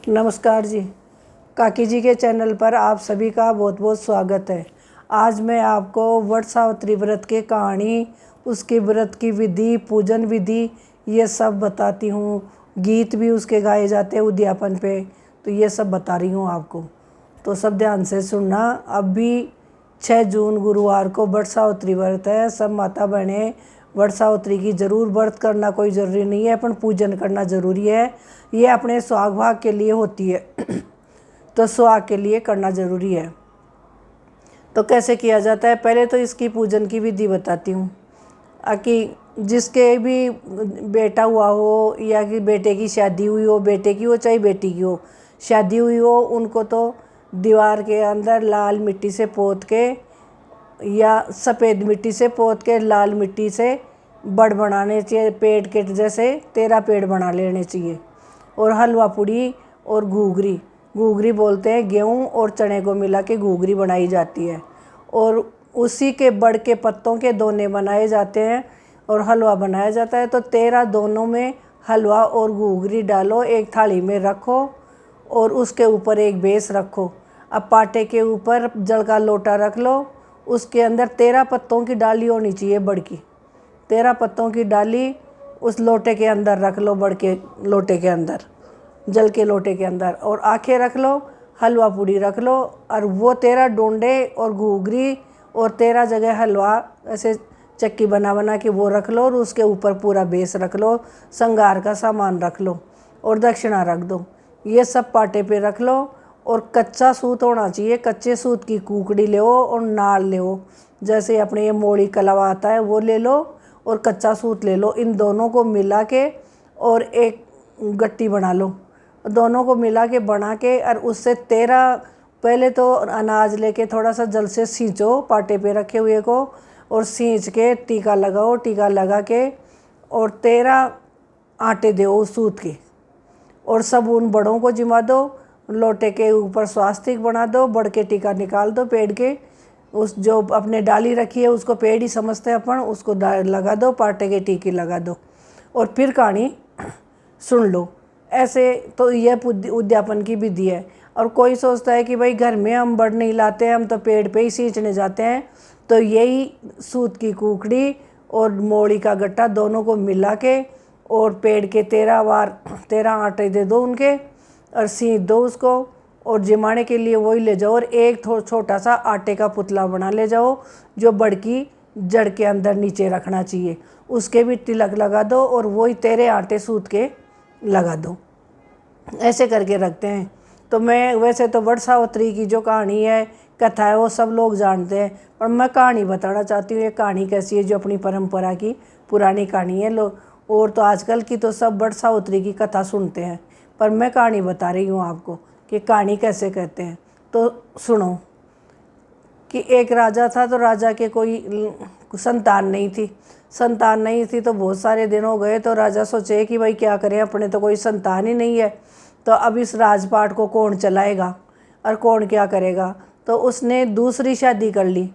नमस्कार जी। काकी जी के चैनल पर आप सभी का बहुत बहुत स्वागत है। आज मैं आपको वट सावित्री व्रत की कहानी, उसके व्रत की विधि, पूजन विधि, ये सब बताती हूँ। गीत भी उसके गाए जाते हैं उद्यापन पे, तो ये सब बता रही हूँ आपको। तो सब ध्यान से सुनना। अभी 6 जून गुरुवार को वट सावित्री व्रत है। सब माता बहनें वट सावित्री की जरूर व्रत करना कोई ज़रूरी नहीं है, अपन पूजन करना ज़रूरी है। ये अपने सुहाग भाग के लिए होती है तो सुहाग के लिए करना ज़रूरी है। तो कैसे किया जाता है, पहले तो इसकी पूजन की विधि बताती हूँ। कि जिसके भी बेटा हुआ हो या कि बेटे की शादी हुई हो, बेटे की हो चाहे बेटी की हो, शादी हुई हो, उनको तो दीवार के अंदर लाल मिट्टी से पोत के या सफ़ेद मिट्टी से पोत के लाल मिट्टी से बड़ बनाने चाहिए। पेड़ के जैसे 13 पेड़ बना लेने चाहिए। और हलवा पूड़ी और घूघरी, घूघरी बोलते हैं गेहूँ और चने को मिला के घूघरी बनाई जाती है। और उसी के बड़ के पत्तों के दोने बनाए जाते हैं और हलवा बनाया जाता है। तो 13 दोनों में हलवा और घूघरी डालो, एक थाली में रखो और उसके ऊपर एक बेस रखो। अब पाटे के ऊपर जल का लोटा रख लो, उसके अंदर 13 पत्तों की डाली होनी चाहिए बड़ की। 13 पत्तों की डाली उस लोटे के अंदर रख लो, बड़ के लोटे के अंदर, जल के लोटे के अंदर, और आँखें रख लो, हलवा पूड़ी रख लो। और वो 13 डोंडे और घूघरी और 13 जगह हलवा ऐसे चक्की बना बना के वो रख लो और उसके ऊपर पूरा बेस रख लो, श्रृंगार का सामान रख लो और दक्षिणा रख दो। ये सब पाटे पे रख लो। और कच्चा सूत होना चाहिए, कच्चे सूत की कुकड़ी ले और नाल ले, जैसे अपने ये मोड़ी कलवा आता है वो ले लो और कच्चा सूत ले लो। इन दोनों को मिला के और एक गट्टी बना लो। दोनों को मिला के बना के और उससे 13 पहले तो अनाज लेके थोड़ा सा जल से सींचो पाटे पे रखे हुए को, और सींच के टीका लगाओ। टीका लगा के और 13 आटे दो उस सूत के, और सब उन बड़ों को जिमा दो। लोटे के ऊपर स्वास्तिक बना दो, बड़ के टीका निकाल दो पेड़ के। उस जो अपने डाली रखी है उसको पेड़ ही समझते हैं अपन, उसको लगा दो, पाटे के टीके लगा दो और फिर कहानी सुन लो। ऐसे तो यह उद्यापन की विधि है। और कोई सोचता है कि भाई घर में हम बड़ नहीं लाते हैं, हम तो पेड़ पे ही सींचने जाते हैं। तो यही सूत की कुकड़ी और मोड़ी का गट्टा दोनों को मिला के और पेड़ के 13 बार 13 आटे दे दो उनके और सींच दो उसको, और जिमाने के लिए वही ले जाओ। और एक छोटा सा आटे का पुतला बना ले जाओ जो बड़ की जड़ के अंदर नीचे रखना चाहिए, उसके भी तिलक लगा दो और वही 13 आटे सूत के लगा दो। ऐसे करके रखते हैं। तो मैं वैसे तो वट सावित्री की जो कहानी है, कथा है, वो सब लोग जानते हैं, पर मैं कहानी बताना चाहती हूँ। ये कहानी कैसी है, जो अपनी परंपरा की पुरानी कहानी है। लोग और तो आजकल की तो सब वट सावित्री की कथा सुनते हैं, पर मैं कहानी बता रही हूँ आपको कि कहानी कैसे कहते हैं। तो सुनो कि एक राजा था, तो राजा के कोई संतान नहीं थी। संतान नहीं थी तो बहुत सारे दिन हो गए। तो राजा सोचे कि भाई क्या करें, अपने तो कोई संतान ही नहीं है, तो अब इस राजपाट को कौन चलाएगा और कौन क्या करेगा। तो उसने दूसरी शादी कर ली।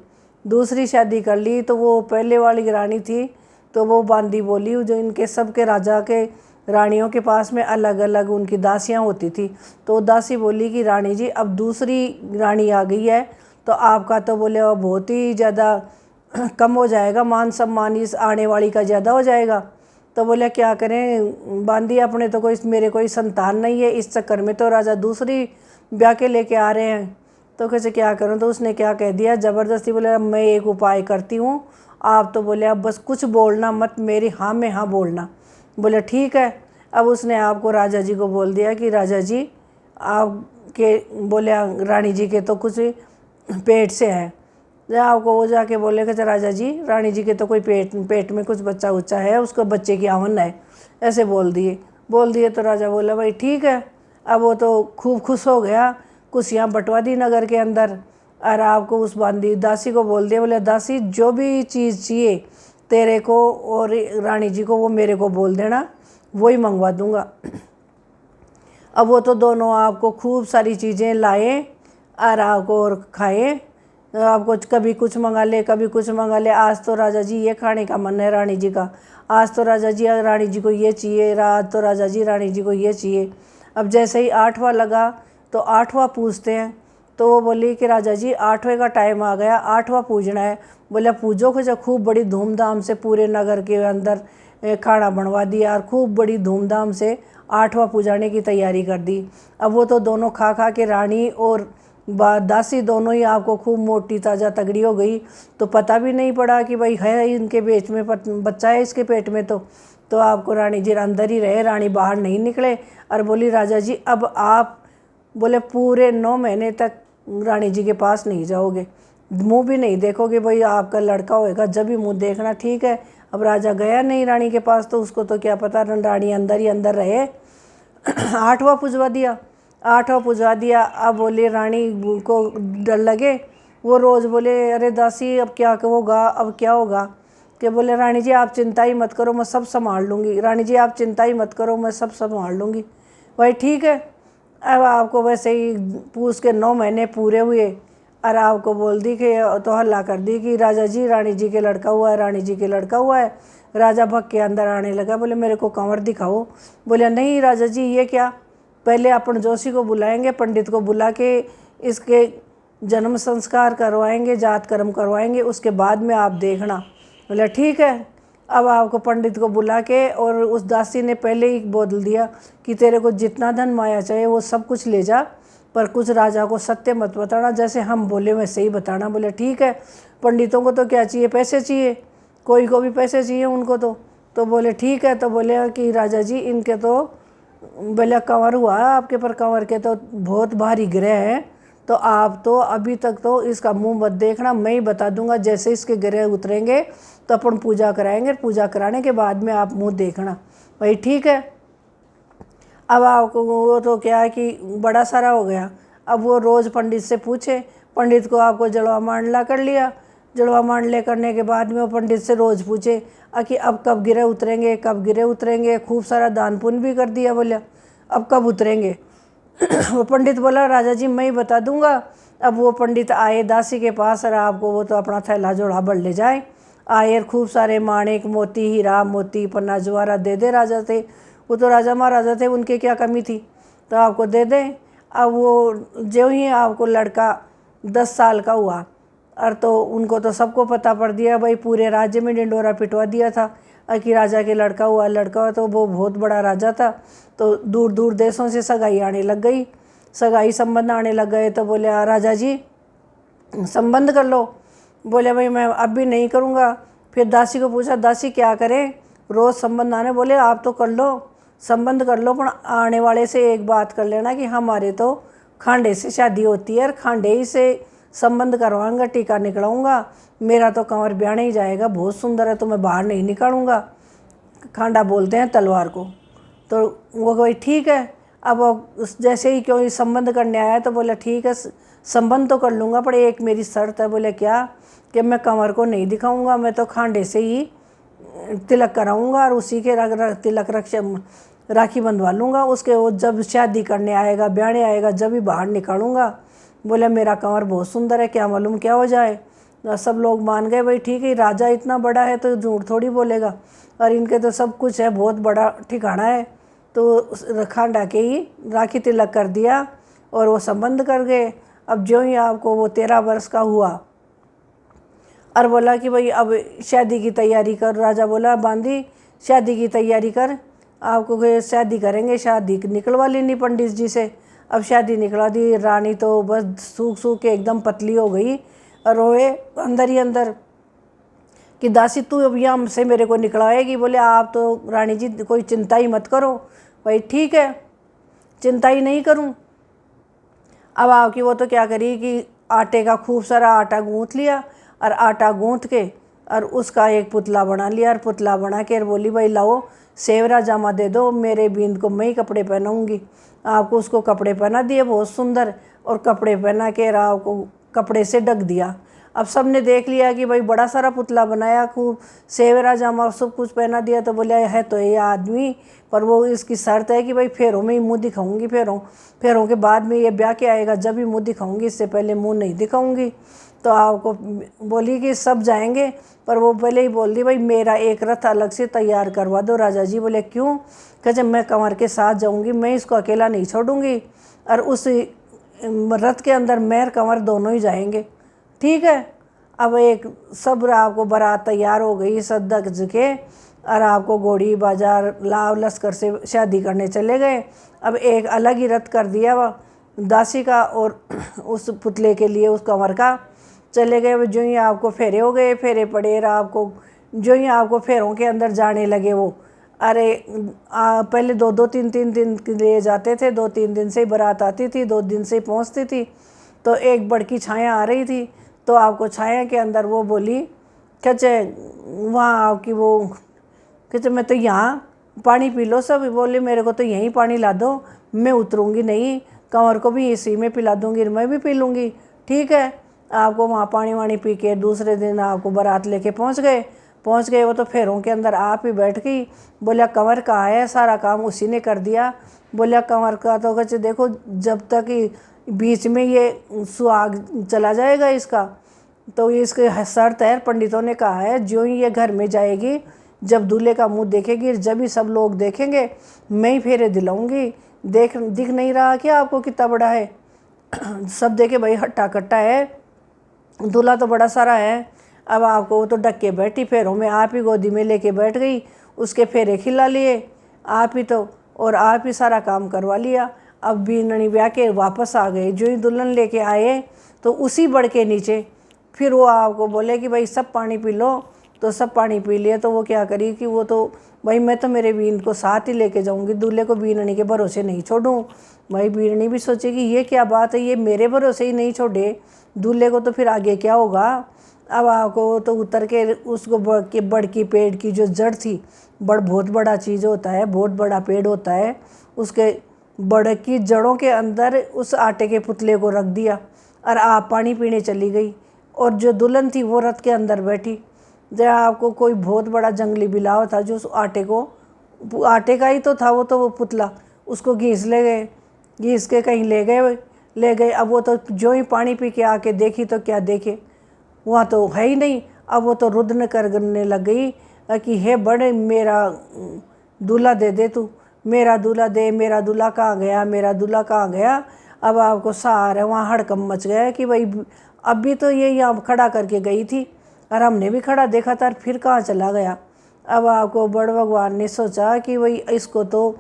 दूसरी शादी कर ली तो वो पहले वाली रानी थी, तो वो बांदी बोली, जो इनके सबके राजा के रानियों के पास में अलग अलग उनकी दासियां होती थी। तो दासी बोली कि रानी जी अब दूसरी रानी आ गई है, तो आपका तो बोले बहुत ही ज़्यादा कम हो जाएगा, मान सम्मान इस आने वाली का ज़्यादा हो जाएगा। तो बोले क्या करें बांदी, अपने तो कोई मेरे कोई संतान नहीं है, इस चक्कर में तो राजा दूसरी ब्याह के लेके आ रहे हैं। तो कैसे क्या करूं। तो उसने क्या कह दिया, ज़बरदस्ती बोले मैं एक उपाय करती हूँ, आप तो बोले अब बस कुछ बोलना मत, मेरी हाँ में हाँ बोलना। बोले ठीक है। अब उसने आपको राजा जी को बोल दिया कि राजा जी आपके, बोले रानी जी के तो कुछ पेट से है। आपको वो जाके बोले कि राजा जी रानी जी के तो कोई पेट में कुछ बच्चा उच्चा है, उसको बच्चे की आवन है, ऐसे बोल दिए। तो राजा बोला भाई ठीक है। अब वो तो खूब खुश हो गया, कुर्सियाँ बंटवा दी नगर के अंदर। और आपको उस बांदी दासी को बोल दिया, बोले दासी जो भी चीज़ चाहिए तेरे को और रानी जी को, वो मेरे को बोल देना, वही मंगवा दूंगा। अब वो तो दोनों आपको खूब सारी चीज़ें लाए और आपको और खाए। आपको कभी कुछ मंगा ले, कभी कुछ मंगा ले। आज तो राजा जी ये खाने का मन है रानी जी का, आज तो राजा जी रानी जी को ये चाहिए, आज तो राजा जी रानी जी को ये चाहिए। अब जैसे ही 8वां लगा तो 8वां पूजते हैं। तो वो बोली कि राजा जी 8वें का टाइम आ गया, 8वां पूजना है। बोले पूजो को जो खूब बड़ी धूमधाम से पूरे नगर के अंदर खाना बनवा दिया और खूब बड़ी धूमधाम से 8वां पूजाने की तैयारी कर दी। अब वो तो दोनों खा खा के रानी और दासी दोनों ही आपको खूब मोटी ताज़ा तगड़ी हो गई। तो पता भी नहीं पड़ा कि भाई है इनके पेट में बच्चा है इसके पेट में। तो आपको रानी जी अंदर ही रहे, रानी बाहर नहीं निकले। और बोली राजा जी अब आप बोले पूरे 9 महीने तक रानी जी के पास नहीं जाओगे, मुंह भी नहीं देखोगे। भाई आपका लड़का होएगा जब भी मुंह देखना, ठीक है। अब राजा गया नहीं रानी के पास, तो उसको तो क्या पता, रानी अंदर ही अंदर रहे। 8वां पुजवा दिया, 8वां पुजवा दिया। अब बोले रानी को डर लगे, वो रोज़ बोले अरे दासी अब क्या होगा, अब क्या होगा। कि बोले रानी जी आप चिंता ही मत करो, मैं सब संभाल लूँगी। रानी जी आप चिंता ही मत करो, मैं सब संभाल लूँगी। भाई ठीक है। अब आपको वैसे ही पूछ के 9 महीने पूरे हुए और आपको बोल दी कि तो हल्ला कर दी कि राजा जी रानी जी के लड़का हुआ है, रानी जी के लड़का हुआ है। राजा भग के अंदर आने लगा, बोले मेरे को कंवर दिखाओ। बोले नहीं राजा जी ये क्या, पहले अपन जोशी को बुलाएंगे, पंडित को बुला के इसके जन्म संस्कार करवाएंगे, जात कर्म करवाएंगे, उसके बाद में आप देखना। बोले ठीक है। अब आपको पंडित को बुला के और उस दासी ने पहले ही बोल दिया कि तेरे को जितना धन माया चाहिए वो सब कुछ ले जा, पर कुछ राजा को सत्य मत बताना, जैसे हम बोले वैसे ही बताना। बोले ठीक है। पंडितों को तो क्या चाहिए, पैसे चाहिए, कोई को भी पैसे चाहिए उनको तो बोले ठीक है। तो बोले कि राजा जी इनके तो बोले कंवर हुआ आपके, पर कंवर के तो बहुत भारी ग्रह हैं, तो आप तो अभी तक तो इसका मुंह मत देखना, मैं ही बता दूंगा। जैसे इसके ग्रह उतरेंगे तो अपन पूजा कराएंगे, पूजा कराने के बाद में आप मुंह देखना। भाई ठीक है। अब आपको वो तो क्या है कि बड़ा सारा हो गया। अब वो रोज़ पंडित से पूछे, पंडित को आपको जड़वा मांडला कर लिया। जड़वा मांडले करने के बाद में वो पंडित से रोज़ पूछे कि अब कब गिरे उतरेंगे, कब गिरे उतरेंगे। खूब सारा दान पुण्य भी कर दिया। बोला अब कब उतरेंगे। वो पंडित बोला राजा जी मैं ही बता दूंगा। अब वो पंडित आए दासी के पास और आपको वो तो अपना थैला जोड़ा बढ़ ले जाए। आए खूब सारे माणिक मोती हीरा मोती पन्ना जवाहरात दे दे। राजा थे वो तो राजा महाराजा थे, उनके क्या कमी थी, तो आपको दे दें। अब वो जो ही आपको लड़का 10 साल का हुआ और तो उनको तो सबको पता पड़ दिया, भाई पूरे राज्य में ढिंडोरा पिटवा दिया था कि राजा के लड़का हुआ। लड़का तो वो बहुत बड़ा राजा था, तो दूर दूर देशों से सगाई आने लग गई, सगाई संबंध आने लग गए। तो बोले राजा जी संबंध कर लो। बोले भाई मैं अब भी नहीं करूँगा। फिर दासी को पूछा दासी क्या करें, रोज़ संबंध आने। बोले आप तो कर लो, संबंध कर लो, पर आने वाले से एक बात कर लेना कि हमारे तो खांडे से शादी होती है और खांडे ही से संबंध करवाऊंगा, टीका निकलाऊंगा। मेरा तो कंवर ब्याह नहीं जाएगा, बहुत सुंदर है, तो मैं बाहर नहीं निकालूंगा। खांडा बोलते हैं तलवार को। तो वो भाई ठीक है। अब जैसे ही क्यों संबंध करने आया तो बोला ठीक है संबंध तो कर लूँगा, पर एक मेरी शर्त है। बोले क्या, कि मैं कंवर को नहीं दिखाऊंगा, मैं तो खांडे से ही तिलक कराऊंगा और उसी के तिलक राखी बंधवा लूँगा। उसके वो जब शादी करने आएगा, ब्याहने आएगा, जब भी बाहर निकालूंगा। बोले मेरा कंवर बहुत सुंदर है, क्या मालूम क्या हो जाए। सब लोग मान गए, भाई ठीक है राजा इतना बड़ा है तो झूठ थोड़ी बोलेगा, और इनके तो सब कुछ है, बहुत बड़ा ठिकाना है। तो खांडा के ही राखी तिलक कर दिया और वो संबंध कर गए। अब जो ही आपको वो 13 वर्ष का हुआ और बोला कि भाई अब शादी की तैयारी कर। राजा बोला बांदी शादी की तैयारी कर, आपको शादी करेंगे, शादी निकलवा लेनी पंडित जी से। अब शादी निकला दी। रानी तो बस सूख सूख के एकदम पतली हो गई और रोए अंदर ही अंदर कि दासी तू अब यहाँ से मेरे को निकलवाएगी। बोले आप तो रानी जी कोई चिंता ही मत करो। भाई ठीक है चिंता ही नहीं करूँ। अब आपकी वो तो क्या करी कि आटे का खूब सारा आटा गूँथ लिया और आटा गूँथ के और उसका एक पुतला बना लिया और पुतला बना के बोली भाई लाओ सेवरा जामा दे दो, मेरे बींद को मैं ही कपड़े पहनाऊँगी। आपको उसको कपड़े पहना दिए बहुत सुंदर, और कपड़े पहना के राव को कपड़े से ढक दिया। अब सब ने देख लिया कि भाई बड़ा सारा पुतला बनाया, खूब सेवरा जामा सब कुछ पहना दिया। तो बोले है तो ये आदमी, पर वो इसकी शर्त है कि भाई फेरों में ही मुँह दिखाऊंगी, फेरों के बाद में ये ब्याह के आएगा जब भी मुँह दिखाऊंगी, इससे पहले मुँह नहीं दिखाऊंगी। तो आपको बोली कि सब जाएंगे, पर वो पहले ही बोल दी भाई मेरा एक रथ अलग से तैयार करवा दो राजा जी। बोले क्यों? कहे जब मैं कंवर के साथ जाऊंगी, मैं इसको अकेला नहीं छोड़ूंगी, और उस रथ के अंदर मैं और कंवर दोनों ही जाएंगे। ठीक है। अब एक सब आपको बारात तैयार हो गई सज धज के, और आपको घोड़ी बाजार लाव लश्कर से शादी करने चले गए। अब एक अलग ही रथ कर दिया वह दासी का और उस पुतले के लिए उस कंवर का। चले गए, जो ही आपको फेरे हो गए, फेरे पड़े, और आपको जो ही आपको फेरों के अंदर जाने लगे वो, अरे पहले 2-3 दिन के लिए जाते थे, 2-3 दिन से ही बारात आती थी, 2 दिन से ही पहुँचती थी। तो एक बड़की छाया आ रही थी, तो आपको छाया के अंदर वो बोली कचे वहाँ आपकी वो कहते मैं तो यहाँ पानी पी लो सब। बोले मेरे को तो यहीं पानी ला दो, मैं उतरूँगी नहीं, कंवर को भी इसी में पिला दूँगी, मैं भी पी लूँगी। ठीक है। आपको वहाँ पानी वानी पी के दूसरे दिन आपको बारात लेके पहुँच गए। वो तो फेरों के अंदर आप ही बैठ गई। बोला कंवर कहाँ है? सारा काम उसी ने कर दिया। बोला कंवर का तो कचे देखो जब तक बीच में ये सुहाग चला जाएगा इसका, तो इसके शर्त है, पंडितों ने कहा है जो ही ये घर में जाएगी, जब दूल्हे का मुंह देखेगी, जब ही सब लोग देखेंगे, मैं ही फेरे दिलाऊंगी। दिख नहीं रहा कि आपको कितना बड़ा है? सब देखे भाई हट्टा कट्टा है, दूल्हा तो बड़ा सारा है। अब आपको वो तो डक के बैठी फेरों में, आप ही गोदी में लेके बैठ गई, उसके फेरे खिला लिए आप ही तो, और आप ही सारा काम करवा लिया। अब बीननी ब्याह के वापस आ गए, जो ही दुल्हन लेके आए तो उसी बड़ के नीचे फिर वो आपको बोले कि भाई सब पानी पी लो, तो सब पानी पी लिए। तो वो क्या करी कि वो तो भाई मैं तो मेरे बीन को साथ ही लेके जाऊंगी, दूल्हे को बीननी के भरोसे नहीं छोड़ूं। भाई बीननी भी सोचेगी ये क्या बात है, ये मेरे भरोसे ही नहीं छोड़े, दूल्हे को तो फिर आगे क्या होगा। अब आपको तो उतर के उसको बड़ की पेड़ की जो जड़ थी, बहुत बड़ा चीज़ होता है, बहुत बड़ा पेड़ होता है, उसके बड़ की जड़ों के अंदर उस आटे के पुतले को रख दिया, और आप पानी पीने चली गई। और जो दुल्हन थी वो रथ के अंदर बैठी। जहाँ आपको कोई बहुत बड़ा जंगली बिलाव था जो उस आटे का ही तो था, वो तो वो पुतला उसको घीस के कहीं ले गए। अब वो तो जो ही पानी पी के आके देखी तो क्या देखे, वहाँ तो है ही नहीं। अब वो तो रुदन करने लग गई कि हे बड़े मेरा दूल्हा दे दे तू, मेरा दूल्हा दे, मेरा दूल्हा कहाँ गया, मेरा दूल्हा कहाँ गया। अब आपको सारा वहाँ हड़कम मच गया कि भाई अभी तो ये यहाँ खड़ा करके गई थी, और हमने भी खड़ा देखा था, फिर कहाँ चला गया। अब आपको बड़ भगवान ने सोचा कि भाई इसको तो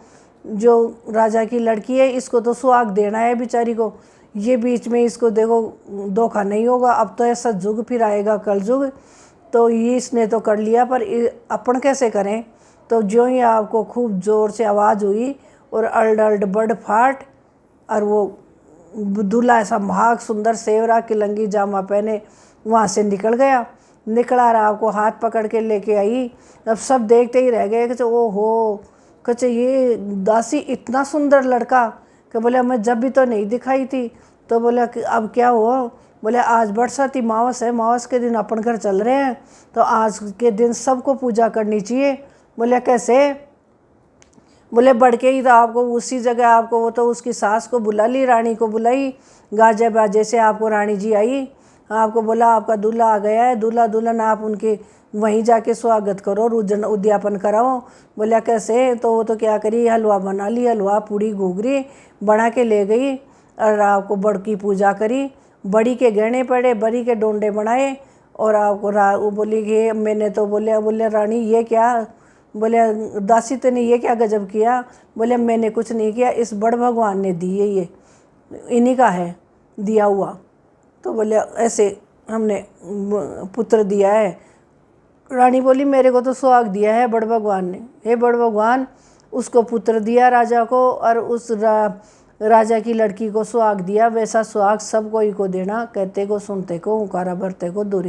जो राजा की लड़की है, इसको तो सुहाग देना है बेचारी को, ये बीच में इसको देखो धोखा नहीं होगा। अब तो ऐसा जुग फिर आएगा कलयुग, तो ये इसने तो कर लिया, पर अपन कैसे करें। तो जो ही आपको खूब ज़ोर से आवाज़ हुई और अल्ड बड़ फाट, और वो दूल्हा ऐसा महाग सुंदर सेवरा की लंगी जामा पहने वहाँ से निकला रहा, आपको हाथ पकड़ के लेके आई। अब सब देखते ही रह गए कि ओहो, कचे ये दासी इतना सुंदर लड़का, कि बोले मैं जब भी तो नहीं दिखाई थी। तो बोला कि अब क्या हुआ? बोले आज बरसाती मावस है, मावस के दिन अपन घर चल रहे हैं, तो आज के दिन सबको पूजा करनी चाहिए। बोले कैसे? बोले बढ़ के ही तो आपको उसी जगह आपको वो तो उसकी सास को बुला ली, रानी को बुलाई, गाजे बाजे से आपको रानी जी आई, आपको बोला आपका दूल्हा आ गया है, दूल्हा दुल्हन आप उनके वहीं जाके स्वागत करो, उद्यापन कराओ। बोला कैसे? तो वो तो क्या करी, हलवा बना ली, हलवा पूड़ी घूघरी बना के ले गई, और आपको बड़ की पूजा करी, बड़ी के गहने पड़े, बड़ी के डोंडे बनाए, और आपको वो बोली कि मैंने तो बोले रानी ये क्या? बोले दासी तो ने ये क्या गजब किया? बोले मैंने कुछ नहीं किया, इस बड़ भगवान ने दी है, ये इन्हीं का है दिया हुआ। तो बोले ऐसे हमने पुत्र दिया है। रानी बोली मेरे को तो सुहाग दिया है बड़ भगवान ने। हे बड़ भगवान, उसको पुत्र दिया राजा को, और उस राजा की लड़की को सुहाग दिया, वैसा सुहाग सब कोई को देना, कहते को सुनते को, हुकारा भरते को दूरी